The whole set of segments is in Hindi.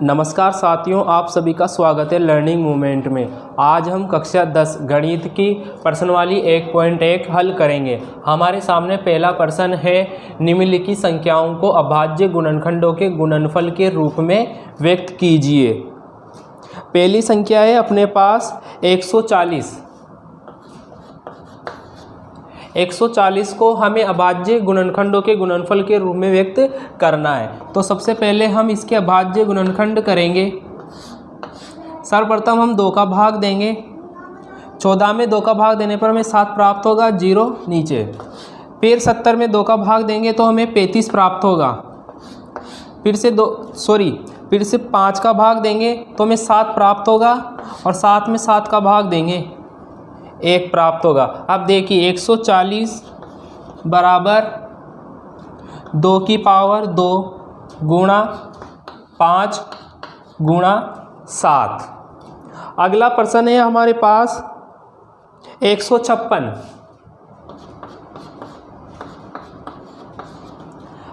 नमस्कार साथियों, आप सभी का स्वागत है लर्निंग मूवमेंट में। आज हम कक्षा 10 गणित की प्रश्नवाली 1.1 हल करेंगे। हमारे सामने पहला प्रश्न है, निम्नलिखित संख्याओं को अभाज्य गुणनखंडों के गुणनफल के रूप में व्यक्त कीजिए। पहली संख्या है अपने पास 140। 140 को हमें अभाज्य गुणनखंडों के गुणनफल के रूप में व्यक्त करना है। तो सबसे पहले हम इसके अभाज्य गुणनखंड करेंगे। सर्वप्रथम हम 2 का भाग देंगे। 14 में 2 का भाग देने पर हमें 7 प्राप्त होगा, 0 नीचे। फिर 70 में 2 का भाग देंगे तो हमें 35 प्राप्त होगा। फिर से 5 का भाग देंगे तो हमें 7 प्राप्त होगा और 7 में 7 का भाग देंगे 1 प्राप्त होगा। अब देखिए 140 बराबर 2 की पावर 2 गुणा 5 गुणा 7। अगला प्रश्न है हमारे पास 156।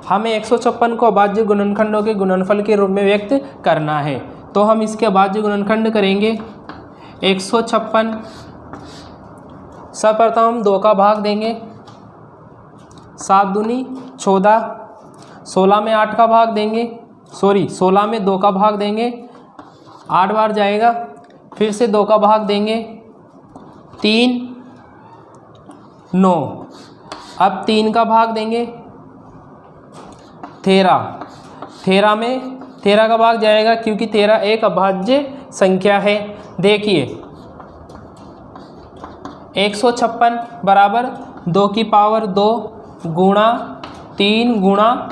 हमें 156 को अभाज्य गुणनखंडों के गुणनफल के रूप में व्यक्त करना है। तो हम इसके अभाज्य गुणनखंड करेंगे। 156 सर्वप्रथम हम 2 का भाग देंगे। 7 दूनी 14, 16 में 8 का भाग देंगे, 16 में 2 का भाग देंगे, 8 बार जाएगा। फिर से 2 का भाग देंगे, 3 9। अब 3 का भाग देंगे 13 में 13 का भाग जाएगा क्योंकि 13 एक अभाज्य संख्या है। देखिए 156 बराबर 2 की पावर 2 गुणा 3 गुणा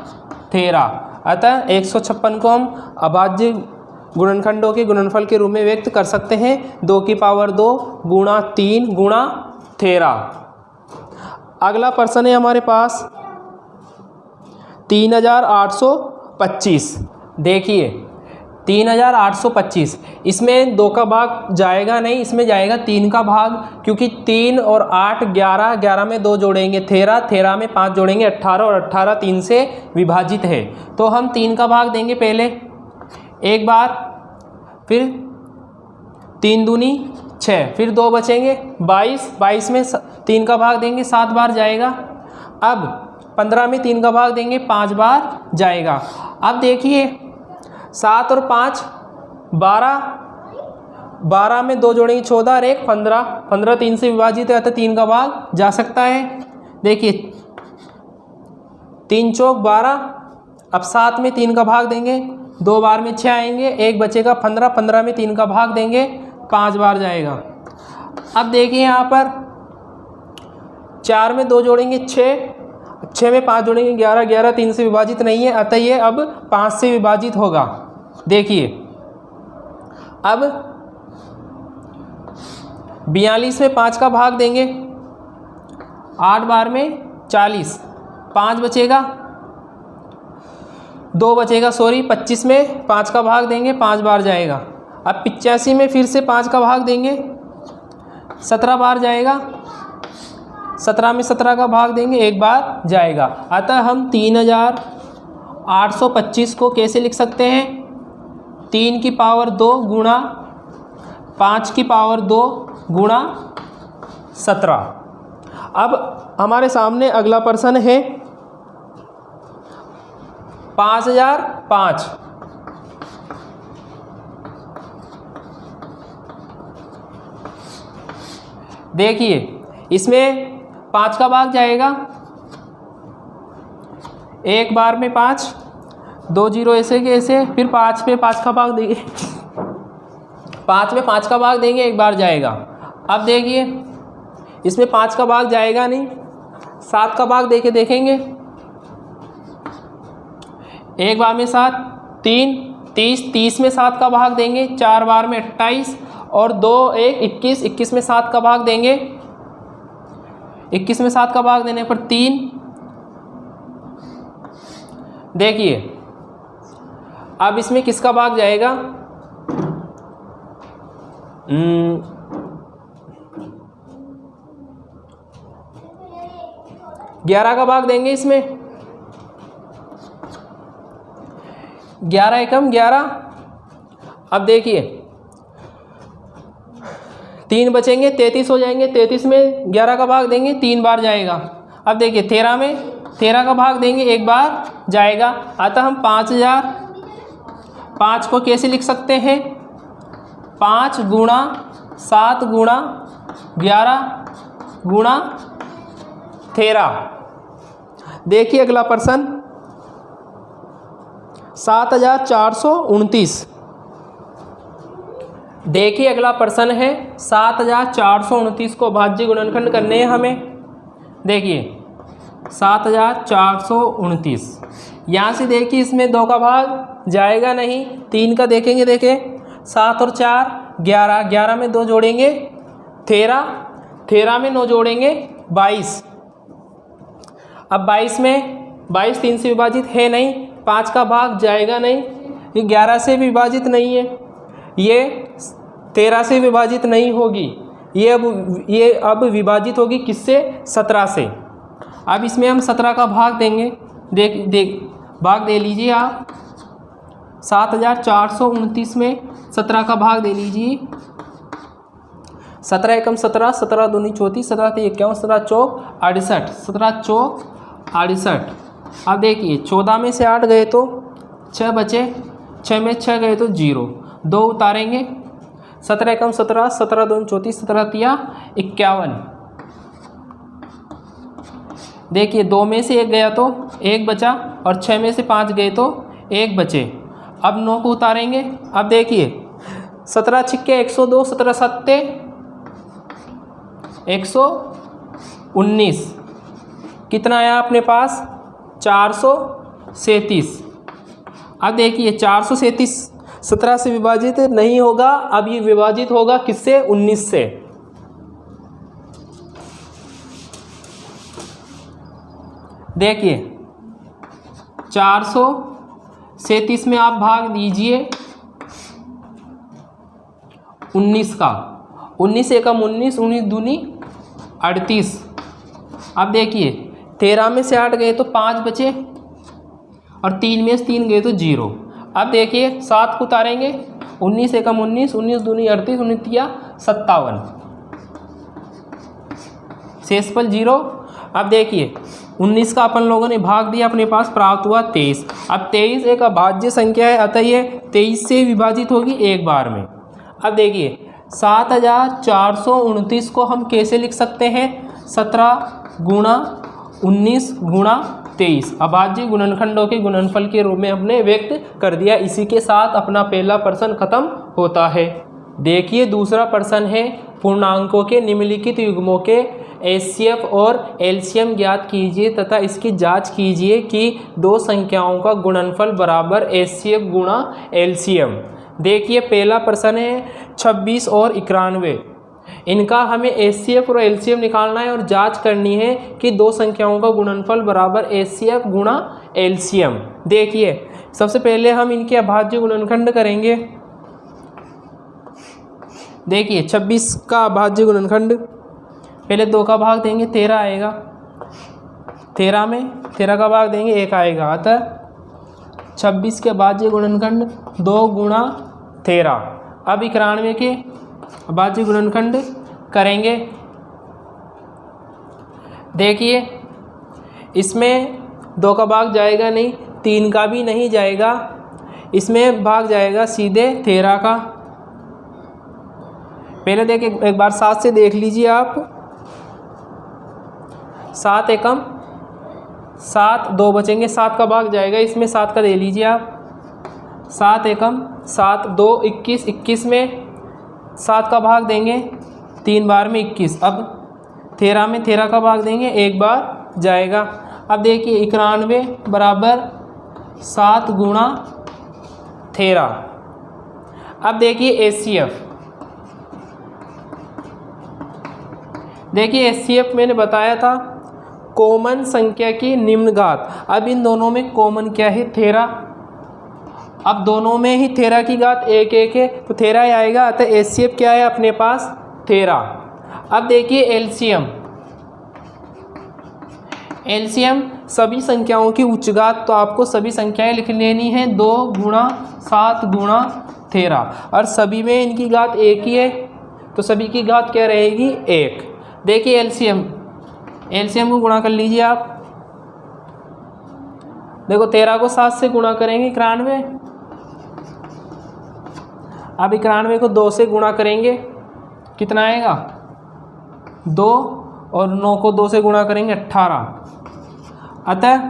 13। अतः 156 को हम अभाज्य गुणनखंडों के गुणनफल के रूप में व्यक्त कर सकते हैं। 2 की पावर 2 गुणा 3 गुणा 13। अगला प्रश्न है हमारे पास 3825। देखिए 3825, इसमें 2 का भाग जाएगा नहीं, इसमें जाएगा 3 का भाग क्योंकि 3 और 8 11, 11 में 2 जोड़ेंगे 13, 13 में 5 जोड़ेंगे 18 और 18 3 से विभाजित है। तो हम 3 का भाग देंगे पहले 1 बार, फिर 3 दूनी 6, फिर 2 बचेंगे 22, 22 में 3 का भाग देंगे 7 बार जाएगा। अब 15 में 3 का भाग देंगे 5 बार जाएगा। अब देखिए 7 और 5 12, 12 में 2 जोड़ेंगे 14 और 1 15, 15 3 से विभाजित है अतः 3 का भाग जा सकता है। देखिए 3 चौक 12। अब 7 में 3 का भाग देंगे, 2 बार में 6 आएंगे, 1 बचेगा 15, 15 में 3 का भाग देंगे 5 बार जाएगा। अब देखिए यहाँ पर 4 में 2 जोड़ेंगे 6 में 5 जोड़ेंगे 11, 11 3 से विभाजित नहीं है अतः ये अब 5 से विभाजित होगा। देखिए अब 42 में 5 का भाग देंगे, 8 बार में 40, 5 बचेगा 2 बचेगा 25 में 5 का भाग देंगे 5 बार जाएगा। अब 85 में फिर से 5 का भाग देंगे 17 बार जाएगा, 17 में 17 का भाग देंगे 1 बार जाएगा। अतः हम 3825 को कैसे लिख सकते हैं? 3 की पावर 2 गुणा 5 की पावर 2 गुणा 17। अब हमारे सामने अगला प्रश्न है 5005। देखिए इसमें 5 का भाग जाएगा 1 बार में 5, 2 0 ऐसे के ऐसे, फिर 5 पे 5 का भाग देंगे 5 में 5 का भाग देंगे 1 बार जाएगा। अब देखिए इसमें 5 का भाग जाएगा नहीं, 7 का भाग देके देखेंगे 1 बार में 7, 3 30, 30 में 7 का भाग देंगे 4 बार में 28 और 2 1 21, 21 में 7 का भाग देंगे, 21 में 7 का भाग देने पर 3। देखिए अब इसमें किसका भाग जाएगा? 11 का भाग देंगे इसमें, 11 एकम 11, अब देखिए 3 बचेंगे, 33 हो जाएंगे। 33 में 11 का भाग देंगे 3 बार जाएगा। अब देखिए 13 में 13 का भाग देंगे 1 बार जाएगा। अतः हम 5000 5 को कैसे लिख सकते हैं? 5 गुणा 7 गुणा 11 गुणा 13। देखिए अगला प्रश्न 7429। देखिए अगला प्रश्न है 7429 को भाज्य गुणनखंड करने हैं हमें। देखिए 7429, यहाँ से देखिए इसमें 2 का भाग जाएगा नहीं, 3 का देखेंगे। देखिए 7 और 4 11, 11 में 2 जोड़ेंगे 13, 13 में 9 जोड़ेंगे 22। अब 22 में 22 3 से विभाजित है नहीं, 5 का भाग जाएगा नहीं, ये 11 से विभाजित नहीं है, ये 13 से विभाजित नहीं होगी, ये अब विभाजित होगी किससे? 17 से। अब इसमें हम 17 का भाग देंगे। भाग दे लीजिए आप। 7429 में 17 का भाग दे लीजिए। 17 एकम 17, 17 दूनी 34, 17 3 51, 17 चौक 68, 17 चौक 68। अब देखिए 14 में से 8 गए तो 6 बचे, 6 में 6 गए तो 0, 2 उतारेंगे। 17 एकम 17, 17 दूनी 34, 17 3 51। देखिए 2 में से 1 गया तो 1 बचा, और 6 में से 5 गए तो 1 बचे। अब 9 को उतारेंगे। अब देखिए 17 छिक्के 102, 17 सत्ते 119, कितना आया अपने पास? 437। अब देखिए 437 17 से विभाजित नहीं होगा, अब ये विभाजित होगा किससे? 19 से। देखिए 437 में आप भाग दीजिए 19 का। 19 एकम 19, 19 दूनी 38। अब देखिए 13 में से 8 गए तो 5 बचे, और 3 में से 3 गए तो 0। अब देखिए 7 को उतारेंगे। 19 एकम 19, 19 दूनी 38, 19 3 57, शेषफल 0। अब देखिए 19 का अपन लोगों ने भाग दिया, अपने पास प्राप्त हुआ 23। अब 23 एक अभाज्य संख्या है, अतः ये 23 से विभाजित होगी एक बार में। अब देखिए 7429 को हम कैसे लिख सकते हैं? 17 गुणा 19 गुणा 23 अभाज्य गुणनखंडों के गुणनफल के रूप में हमने व्यक्त कर दिया। इसी के साथ अपना पहला प्रश्न खत्म होता है। देखिए दूसरा प्रश्न है पूर्णांकों के निम्नलिखित युग्मों के HCF और LCM ज्ञात कीजिए तथा इसकी जांच कीजिए कि दो संख्याओं का गुणनफल बराबर HCF गुणा LCM। देखिए पहला प्रश्न है 26 और 91, इनका हमें HCF और LCM निकालना है और जांच करनी है कि दो संख्याओं का गुणनफल बराबर HCF गुणा LCM। देखिए सबसे पहले हम इनके अभाज्य गुणनखंड करेंगे। देखिए 26 का अभाज्य गुणनखंड, पहले 2 का भाग देंगे 13 आएगा, 13 में 13 का भाग देंगे 1 आएगा, अतः 26 के अभाज्य गुणनखंड 2 गुणा 13। अब 91 के अभाज्य गुणनखंड करेंगे। देखिए इसमें 2 का भाग जाएगा नहीं, 3 का भी नहीं जाएगा, इसमें भाग जाएगा सीधे 13 का। पहले देखिए एक बार 7 से देख लीजिए आप। 7 एकम 7, 2 बचेंगे, 7 का भाग जाएगा, इसमें 7 का दे लीजिए आप। 7 एकम 7, 2 21, 21 में 7 का भाग देंगे 3 बार में 21। अब 13 में 13 का भाग देंगे 1 बार जाएगा। अब देखिए 91 बराबर 7 गुणा 13। अब देखिए HCF, देखिए HCF मैंने बताया था कॉमन संख्या की निम्न घात। अब इन दोनों में कॉमन क्या है? 13। अब दोनों में ही 13 की घात 1 1 है तो 13 ही आएगा, अतः HCF क्या है अपने पास? 13। अब देखिए LCM, सभी संख्याओं की उच्चघात, तो आपको सभी संख्याएं लिख लेनी है 2 गुणा 7 गुणा 13, और सभी में इनकी घात एक ही है, तो सभी की घात क्या रहेगी 1। देखिए एलसीएम को गुणा कर लीजिए आप। देखो 13 को 7 से गुणा करेंगे 91, अब 91 को 2 से गुणा करेंगे कितना आएगा 2, और 9 को 2 से गुणा करेंगे 18। अतः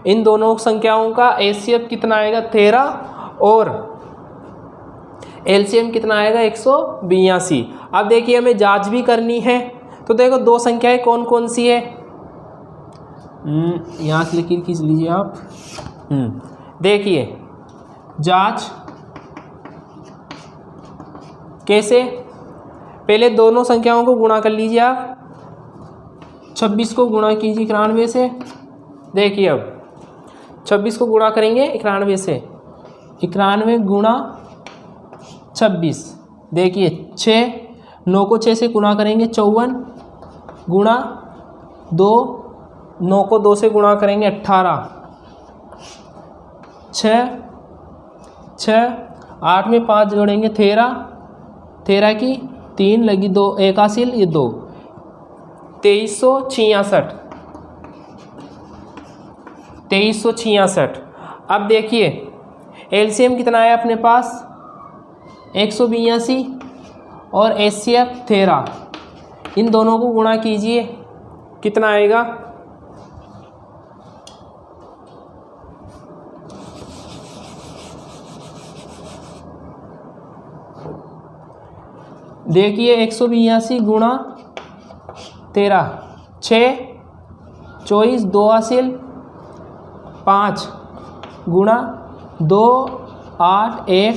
इन दोनों संख्याओं का एचसीएफ कितना आएगा 13, और एलसीएम कितना आएगा 182। अब देखिए हमें जांच भी करनी है, तो देखो दो संख्याएं कौन कौन सी है, यहाँ से लिखिए खींच लीजिए आप। देखिए जांच कैसे, पहले दोनों संख्याओं को गुणा कर लीजिए आप। 26 को गुणा कीजिए 91 से। देखिए अब 26 को गुणा करेंगे 91 से, 91 गुणा 26। देखिए 6, 9 को 6 से गुणा करेंगे 54 गुणा 2, 9 को 2 से गुणा करेंगे 18, 6, 8 में 5 जोड़ेंगे 13, 13 की 3 लगी 2, 1 हासिल, ये 2, 2366। अब देखिए एलसीएम कितना है अपने पास 182 और एचसीएफ 13, इन दोनों को गुणा कीजिए कितना आएगा, देखिए 182 गुणा 13, 6, 24, 2 हासिल, 5 गुणा 2, 8, 1,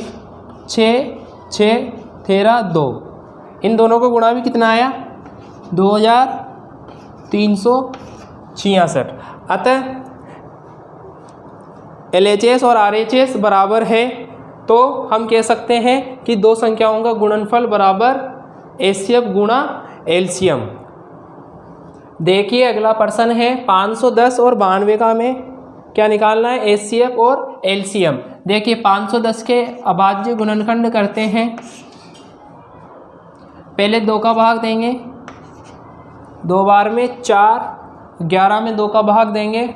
6, 13, 2, इन दोनों को गुणा भी कितना आया 2366। अतः LHS और RHS बराबर है, तो हम कह सकते हैं कि दो संख्याओं का गुणनफल बराबर एचसीएफ गुणा एलसीएम। देखिए अगला प्रश्न है 510 और 92 का हमें क्या निकालना है एचसीएफ और एलसीएम। देखिए 510 के अभाज्य गुणनखंड करते हैं, पहले 2 का भाग देंगे 2 बार में 4, 11 में 2 का भाग देंगे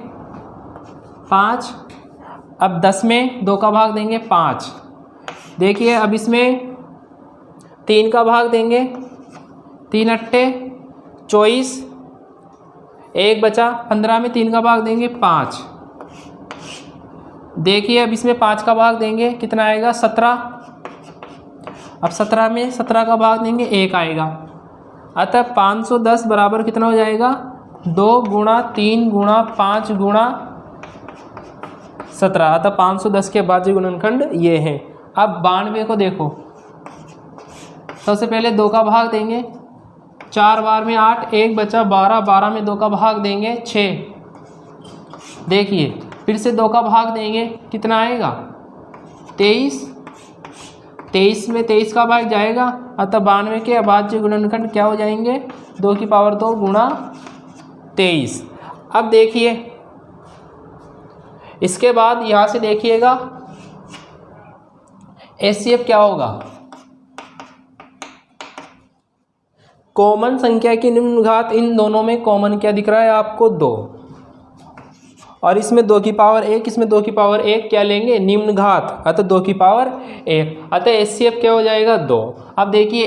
5, अब 10 में 2 का भाग देंगे 5। देखिए अब इसमें 3 का भाग देंगे, 3 अट्ठे 24, 1 बचा 15 में 3 का भाग देंगे 5। देखिए अब इसमें 5 का भाग देंगे कितना आएगा 17, अब 17 में 17 का भाग देंगे 1 आएगा। अतः 510 बराबर कितना हो जाएगा 2 गुणा 3 गुणा 5 गुणा 17। अतः 510 के अभाज्य गुणनखंड ये हैं। अब 92 को देखो, सबसे पहले 2 का भाग देंगे, 4 बार में 8, 1 बचा 12, 12 में 2 का भाग देंगे 6। देखिए फिर से 2 का भाग देंगे कितना आएगा 23, 23 में 23 का भाग जाएगा। अतः 92 के अभाज्य गुणनखंड क्या हो जाएंगे 2 की पावर 2 गुणा 23। अब देखिए इसके बाद यहाँ से देखिएगा एचसीएफ क्या होगा, कॉमन संख्या की निम्न घात, इन दोनों में कॉमन क्या दिख रहा है आपको 2, और इसमें 2 की पावर 1, इसमें 2 की पावर 1 क्या लेंगे निम्न घात, अतः 2 की पावर 1। अतः एचसीएफ क्या हो जाएगा 2। अब देखिए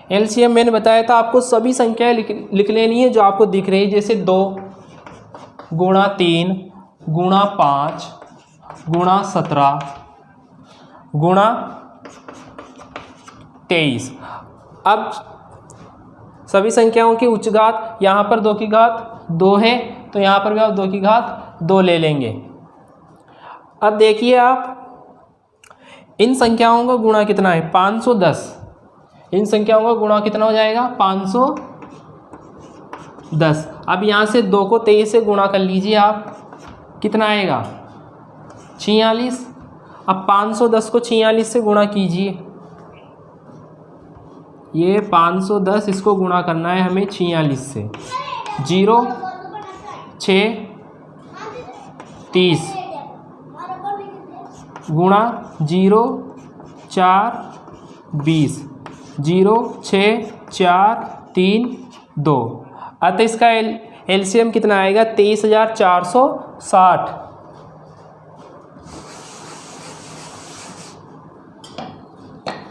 एलसीएम मैंने बताया था आपको सभी संख्याएं लिख लेनी है जो आपको दिख रही है, जैसे 2 गुणा 3 गुणा 5 गुणा 17 गुणा 23। अब सभी संख्याओं की उच्च घात, यहाँ पर 2 की घात 2 है तो यहाँ पर भी आप 2 की घात 2 ले लेंगे। अब देखिए आप इन संख्याओं का गुणा कितना है 510, इन संख्याओं का गुणा कितना हो जाएगा 510। अब यहाँ से 2 को 23 से गुणा कर लीजिए आप, कितना आएगा 46। अब 510 को 46 से गुणा कीजिए, ये 510 इसको गुणा करना है हमें 46 से, 0 6 30 गुणा 0 4 20 0 6 4 3 2। अतः इसका एलसीएम कितना आएगा? 23,460।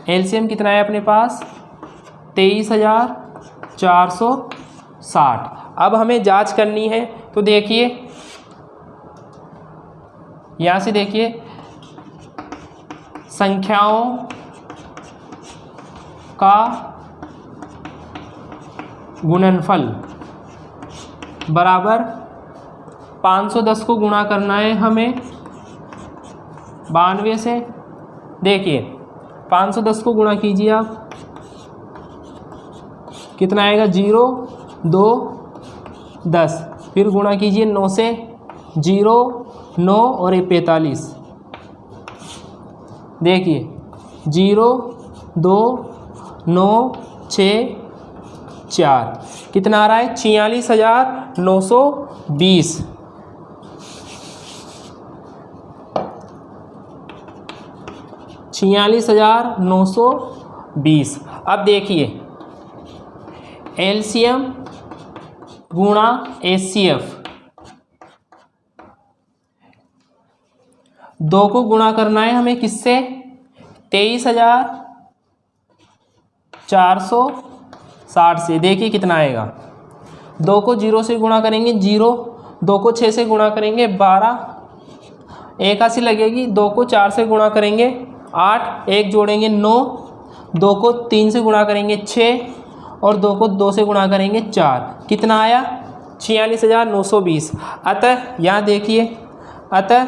एलसीएम कितना है अपने पास? 23,460। अब हमें जांच करनी है, तो देखिए यहाँ से देखिए संख्याओं का गुणनफल बराबर 510 को गुणा करना है हमें 92 से। देखिए 510 को गुणा कीजिए आप, कितना आएगा? 0 2 10, फिर गुणा कीजिए 9 से, 0 9 और 45। देखिए 0 2 9 6 4, कितना आ रहा है? 46,920। 46,920। अब देखिए एलसीएम गुणा एचसीएफ, 2 को गुणा करना है हमें किससे? 23,460 से। देखिए कितना आएगा? 2 को 0 से गुणा करेंगे 0, 2 को 6 से गुणा करेंगे 12, 81 लगेगी। 2 को 4 से गुणा करेंगे 8, 1 जोड़ेंगे 9, 2 को 3 से गुणा करेंगे 6 और 2 को 2 से गुणा करेंगे 4। कितना आया? 46,920। अतः यहाँ देखिए, अतः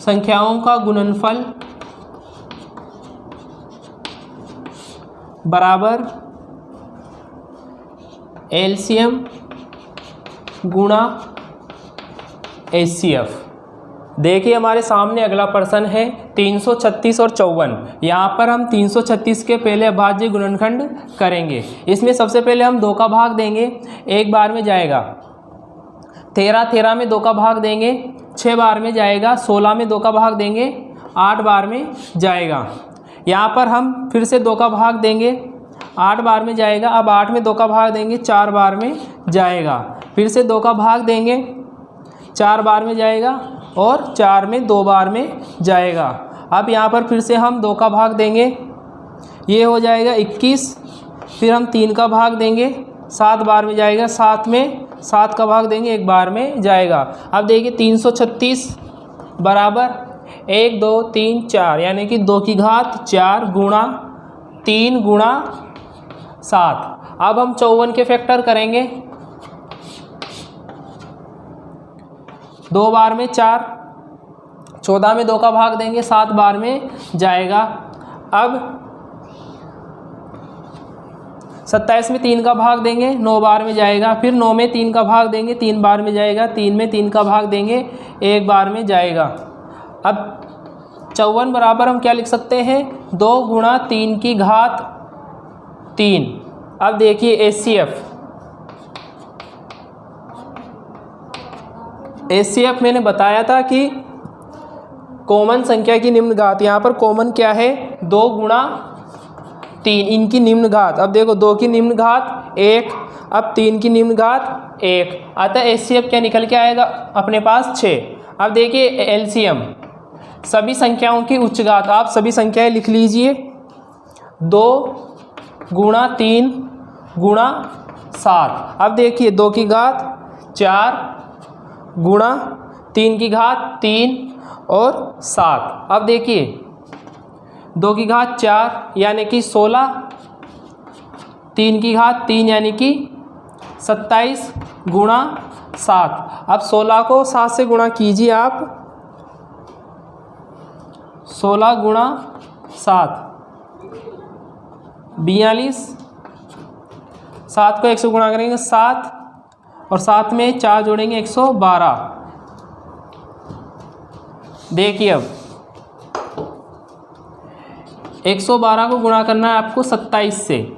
संख्याओं का गुणनफल बराबर एलसीएम गुणा एचसीएफ। देखिए हमारे सामने अगला प्रश्न है 336 और 54। यहाँ पर हम 336 के पहले अभाज्य गुणनखंड करेंगे। इसमें सबसे पहले हम 2 का भाग देंगे, 1 बार में जाएगा। 13 में 2 का भाग देंगे, 6 बार में जाएगा। 16 में 2 का भाग देंगे, 8 बार में जाएगा। यहाँ पर हम फिर से 2 का भाग देंगे, 8 बार में जाएगा। अब 8 में 2 का भाग देंगे, 4 बार में जाएगा। फिर से 2 का भाग देंगे, 4 बार में जाएगा और 4 में 2 बार में जाएगा। अब यहाँ पर फिर से हम 2 का भाग देंगे, ये हो जाएगा 21। फिर हम 3 का भाग देंगे, 7 बार में जाएगा। 7 में 7 का भाग देंगे, 1 बार में जाएगा। अब देखिए 336 बराबर 1 2 3 4, यानी कि 2 की घात 4 गुणा 3 गुणा 7। अब हम 54 के फैक्टर करेंगे। 2 बार में 4, 14 में 2 का भाग देंगे, 7 बार में जाएगा। अब 27 में 3 का भाग देंगे, 9 बार में जाएगा। फिर 9 में 3 का भाग देंगे, 3 बार में जाएगा। 3 में 3 का भाग देंगे, 1 बार में जाएगा। अब 54 बराबर हम क्या लिख सकते हैं? 2 गुणा 3 की घात 3। अब देखिए एचसीएफ मैंने बताया था कि कॉमन संख्या की निम्न घात। यहाँ पर कॉमन क्या है? 2 गुणा 3, इनकी निम्न घात। अब देखो 2 की निम्न घात 1, अब 3 की निम्न घात 1। अतः एचसीएफ क्या निकल के आएगा अपने पास? 6। अब देखिए एलसीएम, सभी संख्याओं की उच्च घात। आप सभी संख्याएं लिख लीजिए। 2 गुणा 3 गुणा 7। अब देखिए 2 की घात 4 गुणा 3 की घात 3 और 7। अब देखिए 2 की घात 4 यानी कि 16, 3 की घात 3 यानी कि 27 गुणा 7। अब 16 को 7 से गुणा कीजिए आप। 16 गुणा 7 42। 7 को 1 से गुणा करेंगे 7 और 7 में 4 जोड़ेंगे 112। देखिए अब 112 को गुणा करना है आपको 27 से।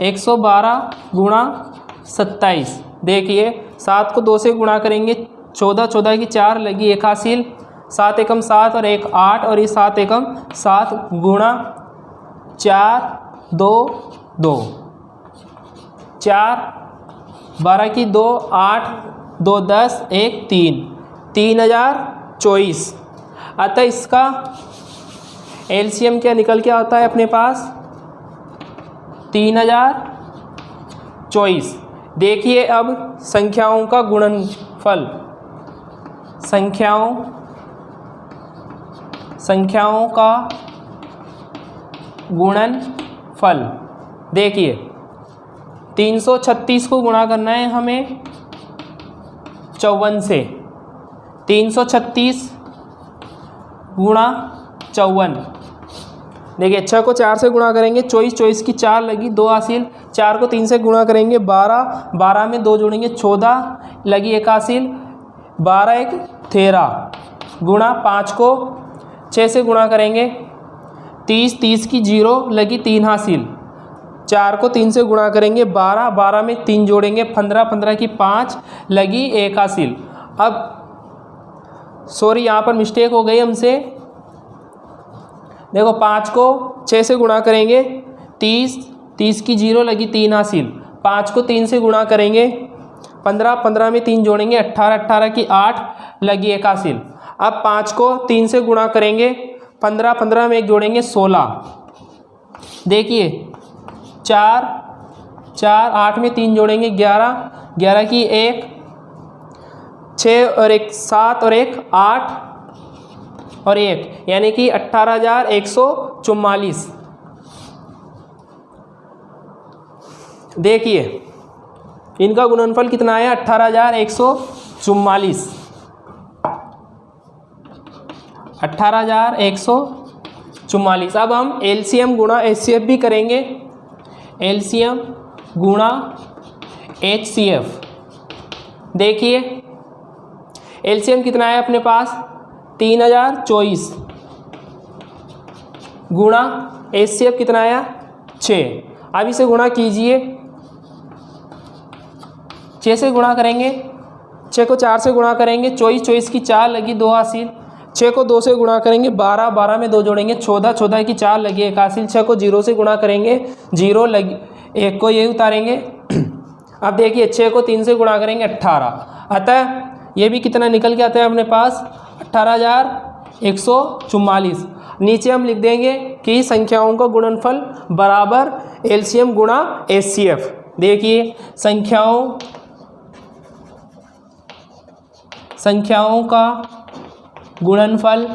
112 गुणा 27, देखिए 7 को 2 से गुणा करेंगे 14, 14 की 4 लगी 1 हासिल, 7 एकम 7 और 1 8 और ये 7 एकम 7 गुणा 4 2 2, 4 12 की 2 8 2 10 1 3, 3024। अतः इसका एलसीएम क्या निकल के आता है अपने पास 3024। देखिए अब संख्याओं का गुणनफल, संख्याओं का गुणनफल, देखिए 336 को गुणा करना है हमें 54 से। 336 गुणा 54, देखिए 6 को 4 से गुणा करेंगे 24, 24 की 4 लगी 2 हासिल, 4 को 3 से गुणा करेंगे 12, 12 में 2 जोड़ेंगे 14 लगी 1 हासिल, 12 1 13 गुणा 5 को 6 से गुणा करेंगे 30, 30 की 0 लगी 3 हासिल, 4 को 3 से गुणा करेंगे 12, 12 में 3 जोड़ेंगे 15, 15 की 5 लगी 1 हासिल। अब सॉरी यहाँ पर मिस्टेक हो गई हमसे, देखो 5 को 6 से गुणा करेंगे 30, 30 की 0 लगी 3 हासिल, 5 को 3 से गुणा करेंगे 15, 15 में 3 जोड़ेंगे 18, 18 की 8 लगी 1 हासिल। अब 5 को 3 से गुणा करेंगे 15, 15 में 1 जोड़ेंगे 16, देखिए 4 4 8 में 3 जोड़ेंगे 11, 11 की 1 6 और 1 7 और 1 8 और 1, यानी कि 18,144। देखिए इनका गुणनफल कितना आया 18,144, 18,144। अब हम एलसीएम गुणा एचसीएफ भी करेंगे, एलसीएम गुणा एचसीएफ। देखिए एलसीएम कितना है अपने पास 3024 गुणा एचसीएफ कितना आया 6। अब इसे गुणा कीजिए, 6 से गुणा करेंगे, 6 को 4 से गुणा करेंगे 24, 24 की 4 लगी 2 हासिल, 6 को 2 से गुणा करेंगे 12, 12 में 2 जोड़ेंगे 14, 14 की 4 लगी 1 हासिल, 6 को 0 से गुणा करेंगे 0 लगी 1 को ये उतारेंगे। अब देखिए 6 को 3 से गुणा करेंगे 18, अतः ये भी कितना निकल के आता है अपने पास 18,144। नीचे हम लिख देंगे कि संख्याओं का गुणनफल बराबर एलसीएम गुणा एचसीएफ। देखिए संख्याओं का गुणनफल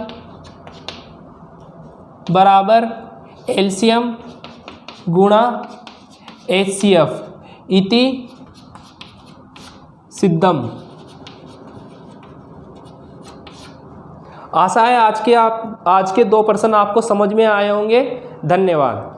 बराबर एलसीएम गुणा एचसीएफ इति सिद्धम। आशा है आज के 2 प्रश्न आपको समझ में आए होंगे। धन्यवाद।